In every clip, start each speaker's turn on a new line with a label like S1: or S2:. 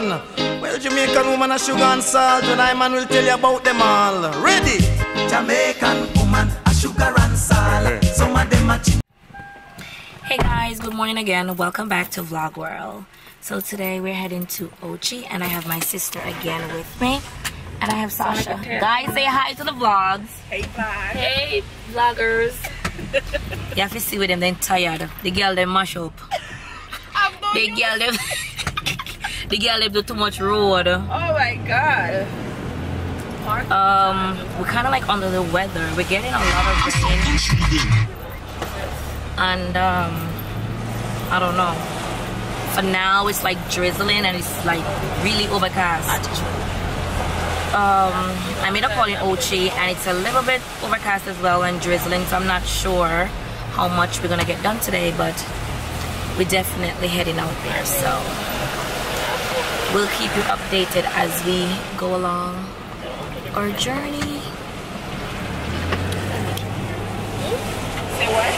S1: woman. Well, Jamaican woman a sugar and salt, and I man will tell you about them all. Ready? Jamaican woman a sugar and salt. Some of them are.
S2: Hey guys, good morning again. Welcome back to Vlog World. So today we're heading to Ochi, and I have my sister again with me, and I have Sasha. Guys, say hi to the vlogs.
S3: Hey vlog.
S2: Hey vloggers. You have to see with them, they're tired. The girl they mash up. The girl them the girl them do too much road.
S3: Oh my god.
S2: We're kinda like under the weather. We're getting a lot of rain. And I don't know. For now it's like drizzling and it's like really overcast. I made a call in Ochi and it's a little bit overcast as well and drizzling, so I'm not sure how much we're gonna get done today, but we're definitely heading out there, so we'll keep you updated as we go along our journey.
S3: Say what?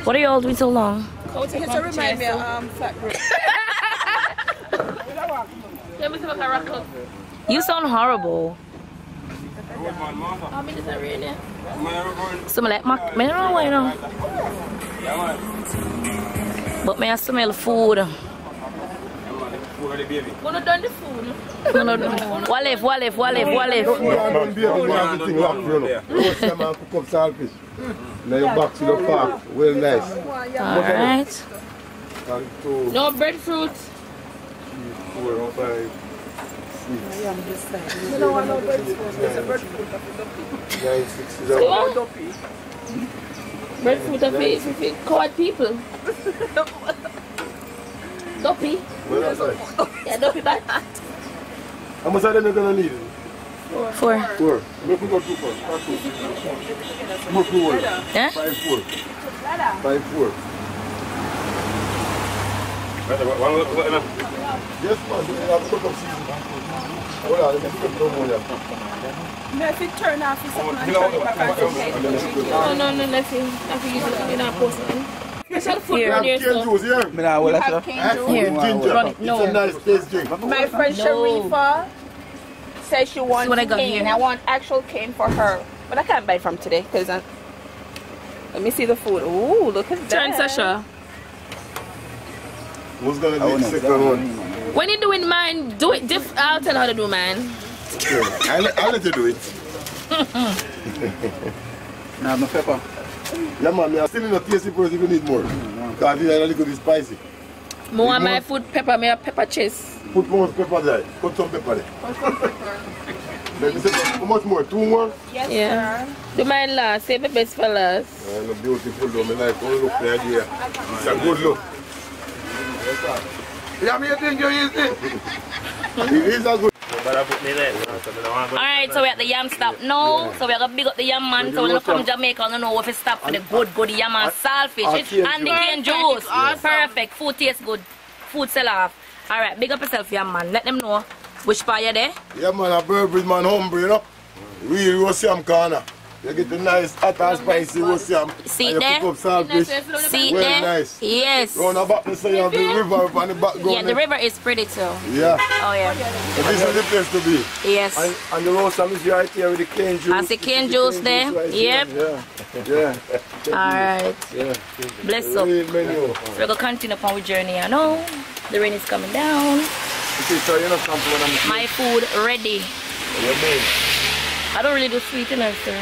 S2: What are y'all doing so long?
S3: You have to remind me of fat bread.
S2: You sound horrible. So I like I don't know why you know. But I smell food.
S3: Wanna done the food?
S2: What
S4: Now you back to the park, well nice.
S2: Alright.
S3: No breadfruit.
S4: 4, 5, 6.
S3: You don't want no breadfruit. There's a breadfruit.
S4: 9, 6, 7.
S3: Breadfruit of coward people. Duppy. Yeah, duppy back.
S4: How much are they gonna need?
S2: 4.
S4: 4. Make me go 2 first. 4.
S2: Yeah?
S4: 5, 4. 5, 4. Yes, man. You have to cook up season. Hold on, let me cook no more.
S3: No, if it turn off, it's something No, nothing. I think you're not posting. I shall put
S2: Here.
S3: on your
S4: Juice, yeah?
S3: You have cane juice?
S4: Ginger.
S2: No.
S4: It's a nice taste drink.
S3: My friend Sharifa says she wants
S2: what I got
S3: cane.
S2: here.
S3: I want actual cane for her. But I can't buy it from today because let me see the food. Ooh, look at that.
S2: Turn Sasha.
S4: Who's gonna be the second one?
S2: When you doing mine, do it I'll tell her how to do mine.
S4: Okay. I'll let you do it.
S5: Nah, no pepper.
S4: Yeah, man, I'm still in a tasty person if you need more. Because this is a little bit spicy.
S2: More on my food pepper, me a pepper chase.
S4: Put more pepper there. Put some pepper there. Let me say, how much more? 2 more?
S3: Yes,
S2: Yeah.
S3: sir.
S2: Do mine last, save the best for last.
S4: And beautiful though. I like one look there. It's a good look. Yeah, me think you easy. It is a good.
S2: Alright, so we're at the yam stop now. So we're gonna big up the yam man. So when you come to Jamaica, you know if you stop for the good yam and saltfish and the cane juice. Perfect. Food tastes good. Food sell off. Alright, big up yourself, yam man. Let them know which part you're there.
S4: Yeah, man, a Burberry man humble, you know. Real roast yam corner. You get the nice hot and spicy roast yam.
S2: See
S4: and
S2: there?
S4: you cook up saltfish.
S2: See
S4: well,
S2: there?
S4: Nice.
S2: Yes.
S4: Round about the side of the river up on the background.
S2: Yeah, the river is pretty too.
S4: Yeah.
S2: Oh yeah.
S4: So this is the place to be.
S2: Yes.
S4: And the roast yam is right here with the cane juice.
S2: And the cane juice there.
S4: Right
S2: Yep.
S4: here. Yeah.
S2: Alright.
S4: Yeah.
S2: Bless up.
S4: Real menu.
S2: So we're gonna continue upon our journey. I know the rain is coming down.
S4: So you're not coming when I'm
S2: My food ready.
S4: You're made.
S2: I don't really do sweet enough, sir.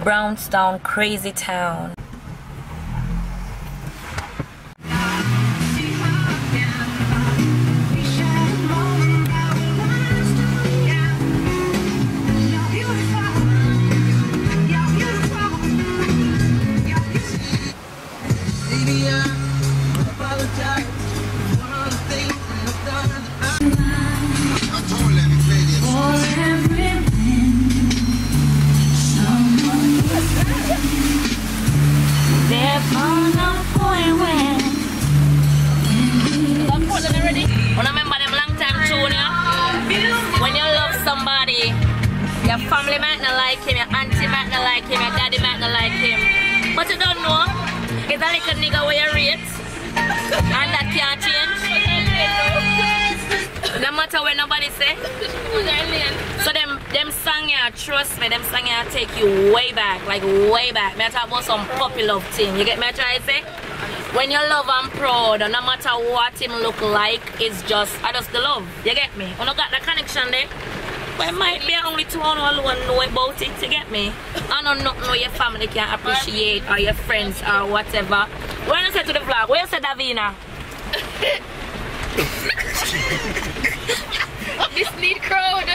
S2: Brownstown, crazy town. family might not like him, your auntie might not like him, your daddy might not like him. But you don't know, it's a little nigga where you rate. And that can't change. No matter what nobody say. So them song here, trust me, them song here take you way back, like way back. Me talk about some puppy love thing. You get me try to say? When you love and proud, no matter what him look like, it's just the love. You get me? You don't got that connection there. But it might be only two on alone know about it, you get me? I don't know your family can appreciate or your friends or whatever. What you say to the vlog? What you say, Davina?
S3: This need crowd.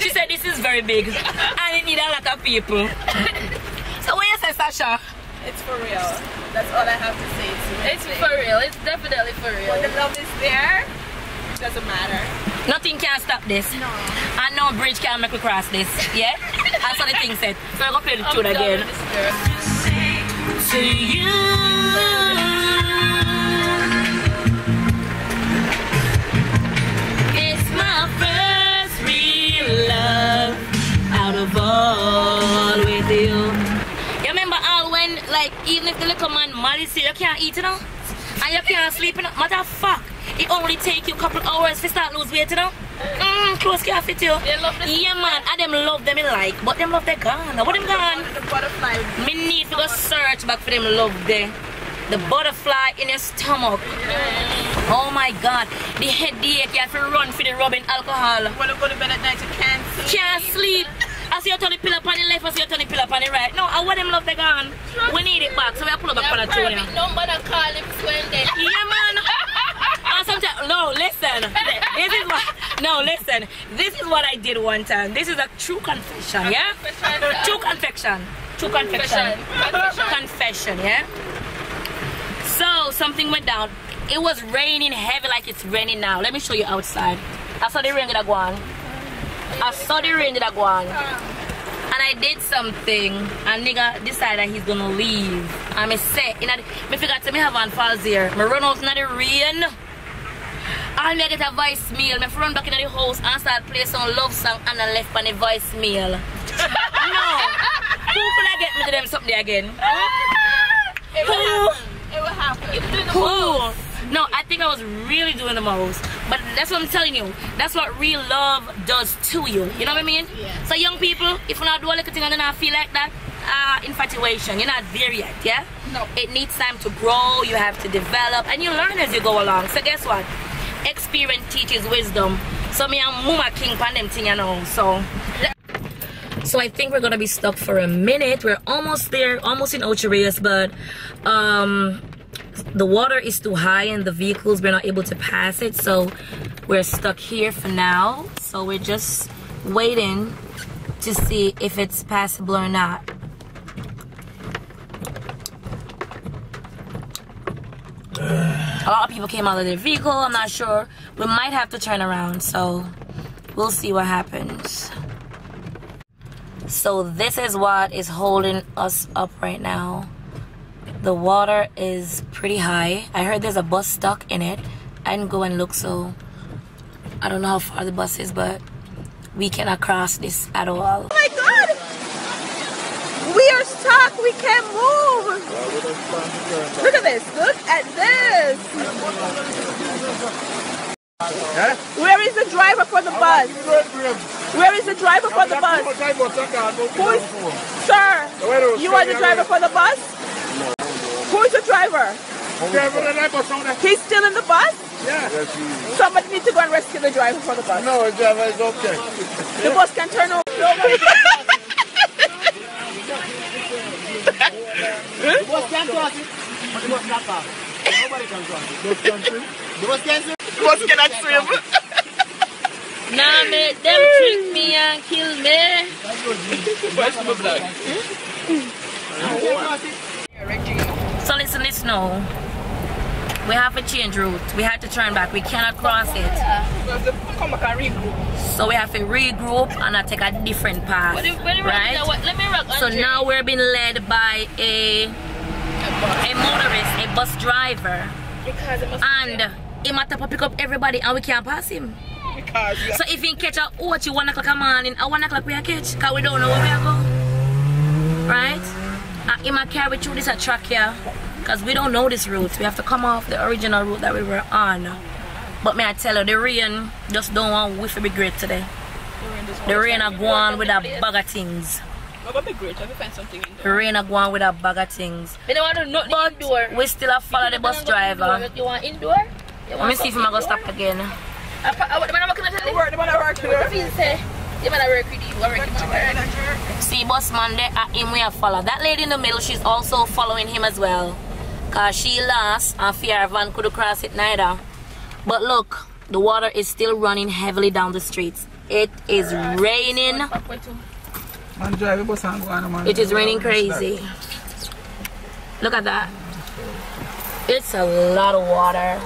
S2: She said this is very big and it need a lot of people. So what you say, Sasha?
S3: It's for real. That's all I have to say. It's for real. It's definitely for real. When the love is there, it doesn't matter.
S2: Nothing can stop this. No. And no bridge can make we cross this. Yeah? That's what the thing said. So I'm going to play the tune again. To you, it's my first real love out of all with you. You remember all when, like, even if the little man Molly say you can't eat, you know? And you can't sleep, you know? Matter of fact, it only take you a couple hours to start lose weight, you know? Clothes can't fit you. Yeah, man, and them love them in like, but them love they gone. What them gone?
S3: The butterfly.
S2: Me need to go search back for them love there. The butterfly in your stomach. Oh my God. The headache, you have to run for the rubbing alcohol.
S3: When you go to bed at night, you can't sleep.
S2: Can't sleep. I see you turn the pillow on the left, I see you turn the pillow on the right. No, I want them love they gone. We need it back, so we pull it back on the tune.
S3: Number to call him when they.
S2: Yeah, man. And sometimes, no, listen. This is what. No, listen. This is what I did one time. This is a true confession, yeah? True confession. True confession. Confession, yeah? So, something went down. It was raining heavy like it's raining now. Let me show you outside. I saw the rain that go on. I saw the rain that go on. And I did something. And nigga decided he's gonna leave. And I said, I forgot to me have on falls here. I run out in the rain. And I get a voicemail. I run back in the house and start playing some love song and I left on the voicemail. No. Who could I get me to them something again?
S3: It will happen. You do the most.
S2: No, I think I was really doing the most. But that's what I'm telling you. That's what real love does to you. You know what I mean?
S3: Yeah.
S2: So young people, if you not do a little thing and then I feel like that, infatuation, you're not there yet, yeah?
S3: No.
S2: It needs time to grow, you have to develop, and you learn as you go along. So guess what? Experience teaches wisdom. So me and Mama King pan them thing, you know. So I think we're gonna be stuck for a minute. We're almost there, almost in Ocho Rios, but the water is too high in the vehicles. We're not able to pass it, so we're stuck here for now. So we're just waiting to see if it's passable or not. A lot of people came out of their vehicle. I'm not sure. We might have to turn around, so we'll see what happens. So this is what is holding us up right now. The water is pretty high. I heard there's a bus stuck in it. I didn't go and look, so I don't know how far the bus is, but we cannot cross this at all.
S3: Oh my God! We are stuck. We can't move. Look at this. Look at this. Where is the driver for the bus? Where is the driver for the bus? Who is, sir, you are the driver for the bus? Who is the driver? He's still in the bus?
S4: Yeah.
S3: Somebody needs to go and rescue the driver for the bus.
S4: No, the driver is okay.
S3: The bus can turn over.
S4: The bus can't cross it, but the bus not cross it. Nobody can cross it. The bus can't swim? The bus can't swim?
S3: The bus cannot swim.
S2: Nah, man, them trick me and kill me. So listen, no. We have to change route. We have to turn back. We cannot cross it.
S3: Come back and regroup.
S2: So we have to regroup and I take a different path. Right? So now we're being led by a motorist, a bus driver. And he might have to pick up everybody and we can't pass him. So if you catch a watch you 1 o'clock in the morning, at 1 o'clock we are catch, because we don't know where we are going. Right? He might carry through this track here, because we don't know this route. We have to come off the original route that we were on. But may I tell you, the rain just don't want we to be great today. The rain are going with a bag of things.
S3: Be great. Have you find something indoor?
S2: The rain are going with a bag of things.
S3: We don't want to know
S2: but
S3: indoor.
S2: We still have follow the bus driver.
S3: You want indoor?
S2: Let me see if I'm going to stop again. See bus man there at him we have follow. That lady in the middle, she's also following him as well. Cause she lost and fear van could cross it neither. But look, the water is still running heavily down the streets. It is raining. It is raining crazy. Look at that. It's a lot of water.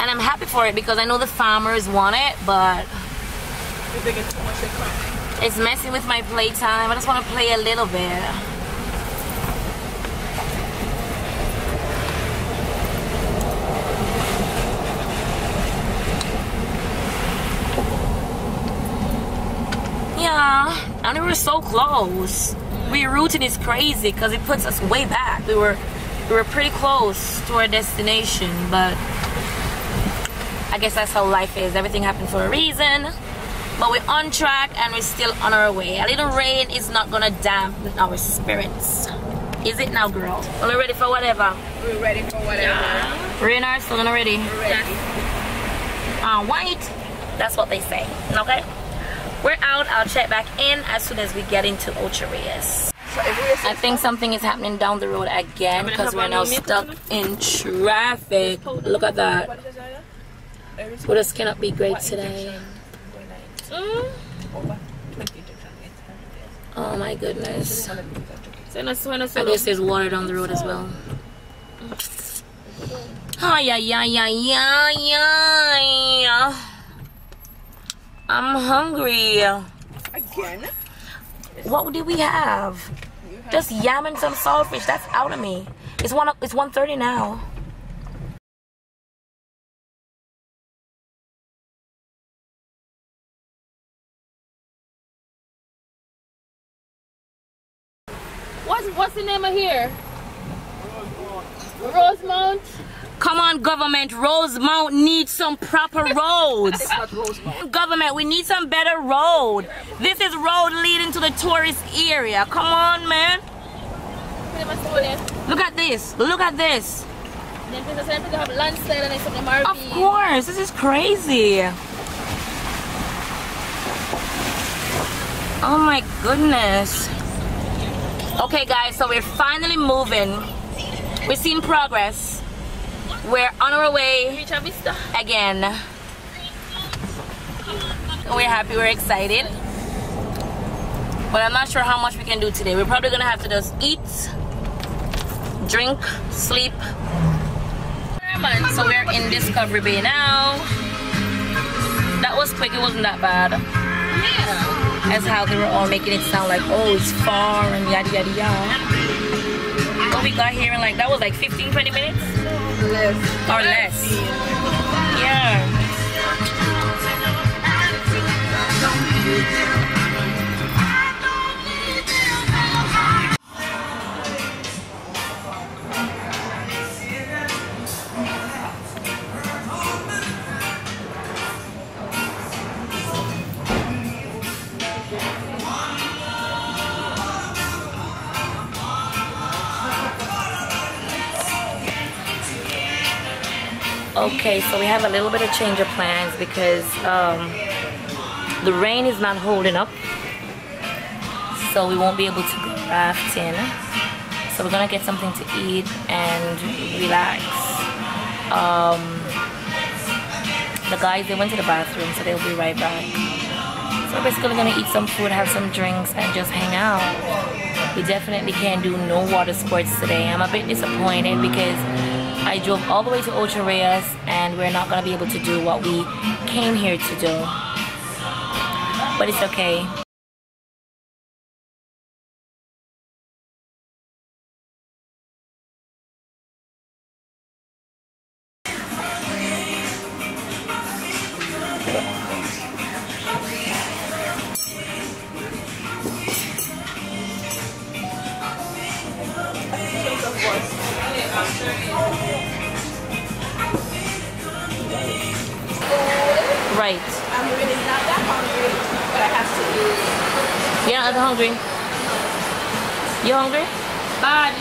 S2: And I'm happy for it because I know the farmers want it, but it's messing with my playtime. I just want to play a little bit. Yeah, and we were so close. Rerouting is crazy because it puts us way back. We were pretty close to our destination, but I guess that's how life is. Everything happened for a reason. But we're on track and we're still on our way. A little rain is not gonna dampen our spirits. Is it now, girl? Are we ready for whatever?
S3: We're ready for whatever.
S2: Yeah. Rain are still gonna ready.
S3: We're ready.
S2: White. That's what they say. Okay? We're out. I'll check back in as soon as we get into Ocho Rios. I think something is happening down the road again because we're now stuck in traffic. Look at that. We just cannot be great today. Oh my goodness. I guess there's water down the road as well. I'm hungry.
S3: Again?
S2: What did we have? Just yam and some saltfish. That's out of me. It's 1:30 now.
S3: What's the name of here? Rosemount.
S2: Come on, government. Rosemount needs some proper roads.
S3: It's not Rosemount.
S2: Government, we need some better road. This is road leading to the tourist area. Come on, man. Look at this. Look at this. Of course. This is crazy. Oh my goodness. Okay, guys. So we're finally moving. We've seen progress. We're on our way again. We're happy, we're excited. But I'm not sure how much we can do today. We're probably gonna have to just eat, drink, sleep. So we're in Discovery Bay now. That was quick, it wasn't that bad. Yeah. That's how they were all making it sound like, oh, it's far and yada yada yada. But we got here in like, that was like 15-20 minutes?
S3: Less.
S2: Or less. Yeah. Okay, so we have a little bit of change of plans because the rain is not holding up, so we won't be able to go rafting. So we're gonna get something to eat and relax. The guys, they went to the bathroom, so they'll be right back. So we're basically gonna eat some food, have some drinks, and just hang out. We definitely can't do no water sports today. I'm a bit disappointed because I drove all the way to Ocho Rios and we're not gonna be able to do what we came here to do. But it's okay. Right.
S3: I'm really not that hungry, but I have to eat.
S2: You're not hungry? You hungry? Bad.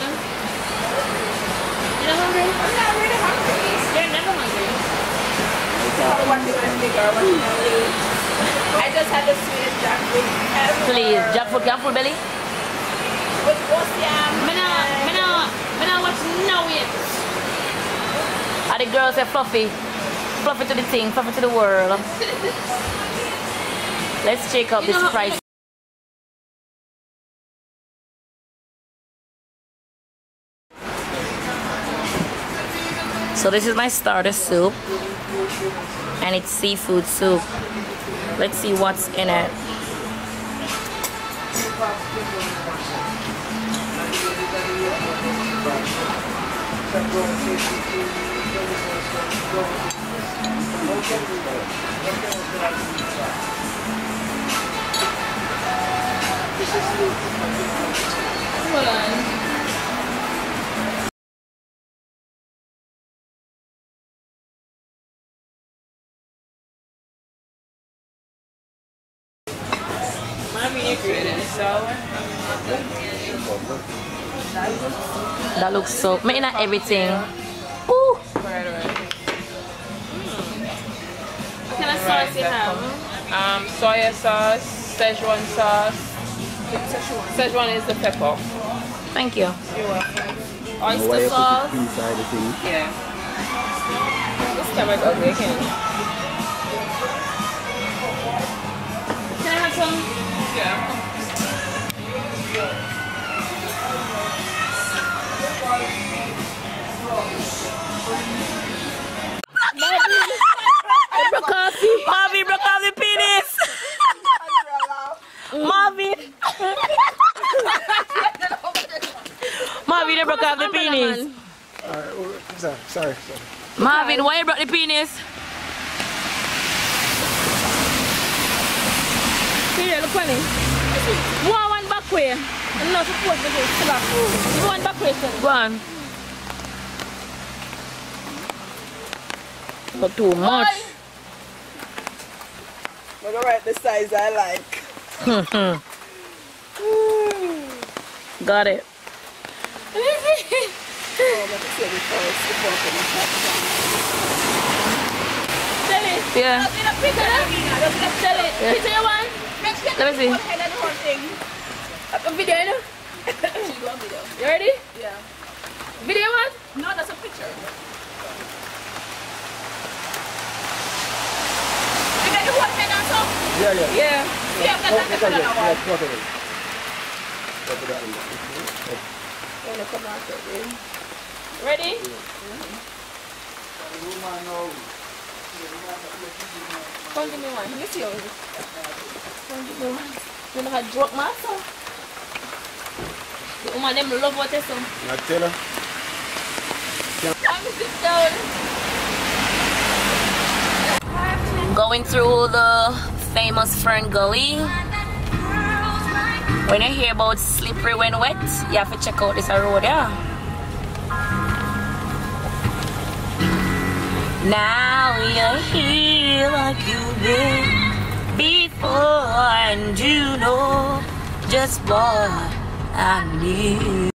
S2: You're not hungry?
S3: I'm not really hungry.
S2: You're never hungry.
S3: One bigger and bigger, one belly. I just had the sweetest jackfruit ever.
S2: Please, jackfruit, jackfruit belly?
S3: With roast yam.
S2: Me not watch no yet. And the girls say fluffy. Fluffy to the thing, fluffy to the world. Let's check out this price. So this is my starter soup, and it's seafood soup. Let's see what's in it. Hold on. That looks so. Maybe not everything. Ooh.
S3: Right.
S2: What kind of sauce you have?
S3: Soya sauce, Szechuan sauce. Szechuan is the pepper.
S2: Thank you.
S3: You're welcome.
S2: Oyster sauce.
S3: Yeah. This camera's ugly, can
S2: Can I have some?
S3: Yeah.
S2: Marvin broke off the penis. Marvin. Marvin, you broke off the penis.
S4: Sorry.
S2: Marvin, why you broke the penis?
S3: Here, look funny. One back way. I'm not supposed to do it. One back way.
S2: Go on. Not too much.
S3: I'm gonna write the size I like.
S2: Got it. Yeah. Let me see.
S3: A video, you know? You ready? Yeah. Video what? No, that's a picture. You got the whole head on top?
S4: Yeah.
S3: Yeah, that's the one. Ready? Come give me one. Let me see yours. Come give me one. You know how to drop my son? The woman them love what they say.
S4: I tell her.
S3: Let me sit down.
S2: Going through the famous Fern Gully. When you hear about slippery when wet, you have to check out this road, yeah. Now you're here like you've been before, and you know just what I need.